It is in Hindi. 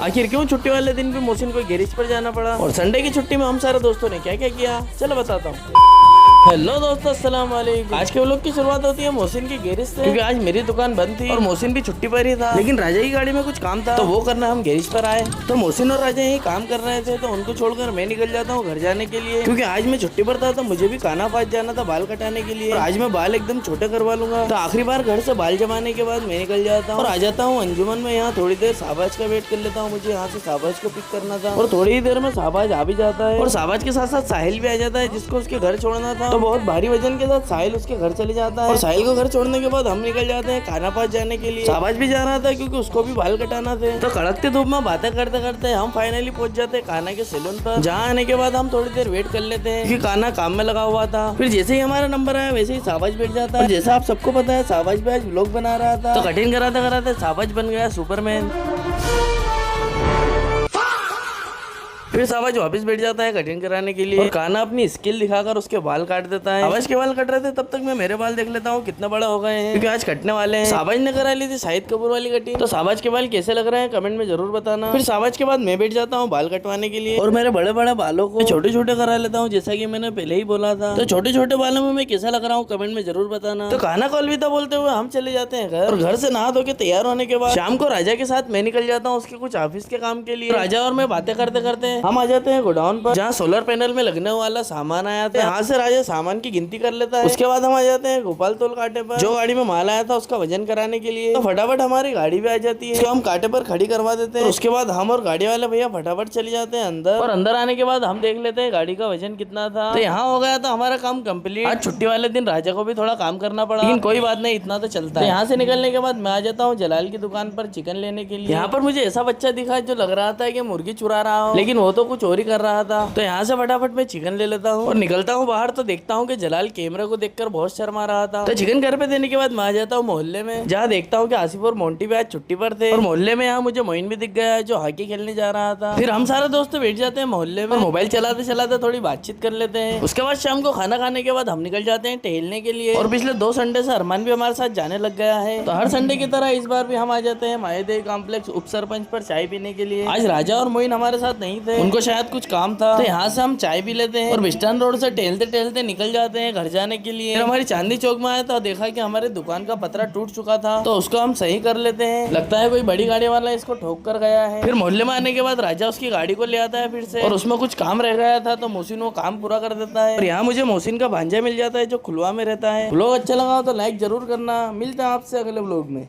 आखिर क्यों छुट्टी वाले दिन भी मोहसिन को गैरेज पर जाना पड़ा, और संडे की छुट्टी में हम सारे दोस्तों ने क्या क्या किया, चलो बताता हूँ। हेलो दोस्तों, अस्सलाम वालेकुम। आज के व्लॉग की शुरुआत होती है मोहसिन की गैरेज से, क्योंकि आज मेरी दुकान बंद थी और मोहसिन भी छुट्टी पर ही था। लेकिन राजा की गाड़ी में कुछ काम था तो वो करना हम गैरेज पर आए। तो मोहसिन और राजा यही काम कर रहे थे, तो उनको छोड़कर मैं निकल जाता हूँ घर जाने के लिए, क्योंकि आज मैं छुट्टी पर था। तो मुझे भी काना पास जाना था बाल कटाने के लिए, और आज मैं बाल एकदम छोटे करवा लूंगा। तो आखिरी बार घर से बाल जमाने के बाद मैं निकल जाता हूँ और आ जाता हूँ अंजुमन में। यहाँ थोड़ी देर शाहबाज का वेट कर लेता हूँ, मुझे यहाँ से शाहबाज को पिक करना था, और थोड़ी ही देर में शाहबाज आ भी जाता है, और शाहबाज के साथ साथ साहिल भी आ जाता है, जिसको उसके घर छोड़ना था। तो बहुत भारी वजन के साथ साहिल उसके घर चले जाता है, और साहिल को घर छोड़ने के बाद हम निकल जाते हैं काना पास जाने के लिए। शाहबाज भी जा रहा था क्योंकि उसको भी बाल कटाना थे। तो कड़कते धूप में बातें करते करते हम फाइनली पहुंच जाते हैं काना के सैलून पर। जहाँ आने के बाद हम थोड़ी देर वेट कर लेते हैं, क्योंकि काना काम में लगा हुआ था। फिर जैसे ही हमारा नंबर आया वैसे ही शाहबाज बैठ जाता है। जैसा आप सबको पता है शाहबाज भी आज व्लॉग बना रहा था, तो कटिंग कराते कराते शाहबाज बन गया सुपरमैन। फिर शाहबाज वापस बैठ जाता है कटिंग कराने के लिए, और काना अपनी स्किल दिखाकर उसके बाल काट देता है। शाहबाज के बाल कट रहे थे तब तक मैं मेरे बाल देख लेता हूँ कितने बड़े हो गए हैं, क्योंकि आज कटने वाले हैं। शाहबाज ने करा ली थी शाहिद कपूर वाली कटिंग। तो शाहबाज के बाल कैसे लग रहे हैं कमेंट में जरूर बताना। फिर शाहबाज के बाद मैं बैठ जाता हूँ बाल कटवाने के लिए, और मेरे बड़े बड़े बालों को छोटे छोटे करा लेता हूँ, जैसा की मैंने पहले ही बोला था। तो छोटे छोटे बालों में मैं कैसा लग रहा हूँ कमेंट में जरूर बताना। तो काना को अलविदा बोलते हुए हम चले जाते हैं घर, और घर से नहा धो के तैयार होने के बाद शाम को राजा के साथ मैं निकल जाता हूँ उसके कुछ ऑफिस के काम के लिए। राजा और मैं बातें करते करते हम आ जाते हैं गोडाउन पर, जहाँ सोलर पैनल में लगने वाला सामान आया था। यहाँ से राजा सामान की गिनती कर लेता है। उसके बाद हम आ जाते हैं गोपाल तोल कांटे पर, जो गाड़ी में माल आया था उसका वजन कराने के लिए। तो फटाफट हमारी गाड़ी भी आ जाती है, तो हम कांटे पर खड़ी करवा देते हैं। उसके बाद हम और गाड़ी वाले भैया फटाफट चले जाते हैं अंदर, और अंदर आने के बाद हम देख लेते हैं गाड़ी का वजन कितना था। तो यहाँ हो गया था हमारा काम कम्प्लीट। आज छुट्टी वाले दिन राजा को भी थोड़ा काम करना पड़ा, लेकिन कोई बात नहीं, इतना तो चलता है। यहाँ से निकलने के बाद मैं आ जाता हूँ जलाल की दुकान पर चिकन लेने के लिए। यहाँ पर मुझे ऐसा बच्चा दिखा जो लग रहा था कि मुर्गी चुरा रहा हो, लेकिन वो तो कुछ और ही कर रहा था। तो यहाँ से फटाफट मैं चिकन ले लेता हूँ और निकलता हूँ बाहर। तो देखता हूँ कि जलाल कैमरे को देखकर बहुत शर्मा रहा था। तो चिकन घर पे देने के बाद मैं आ जाता हूँ मोहल्ले में, जहाँ देखता हूँ कि आसिफ और मोंटी भी आज छुट्टी पर थे, और मोहल्ले में यहाँ मुझे मोइन भी दिख गया है जो हॉकी खेलने जा रहा था। फिर हम सारे दोस्त बैठ जाते हैं मोहल्ले में, मोबाइल चलाते चलाते थोड़ी बातचीत कर लेते हैं। उसके बाद शाम को खाना खाने के बाद हम निकल जाते हैं टहलने के लिए, और पिछले 2 संडे से अरमान भी हमारे साथ जाने लग गया है। तो हर संडे की तरह इस बार भी हम आ जाते हैं मायादेवी कॉम्प्लेक्स उप सरपंच पर चाय पीने के लिए। आज राजा और मोइन हमारे साथ नहीं थे, उनको शायद कुछ काम था। तो यहाँ से हम चाय पी लेते हैं और बिस्टान रोड से टहलते टहलते निकल जाते हैं घर जाने के लिए। फिर हमारी चांदनी चौक में आया तो देखा कि हमारे दुकान का पतरा टूट चुका था, तो उसको हम सही कर लेते हैं। लगता है कोई बड़ी गाड़ी वाला इसको ठोक कर गया है। फिर मोहल्ले में आने के बाद राजा उसकी गाड़ी को ले आता है फिर से, और उसमें कुछ काम रह गया था तो मोहसिन वो काम पूरा कर देता है। और यहाँ मुझे मोहसिन का भांजा मिल जाता है जो खुलवा में रहता है। व्लॉग अच्छा लगा हो तो लाइक जरूर करना। मिलते हैं आपसे अगले व्लॉग में।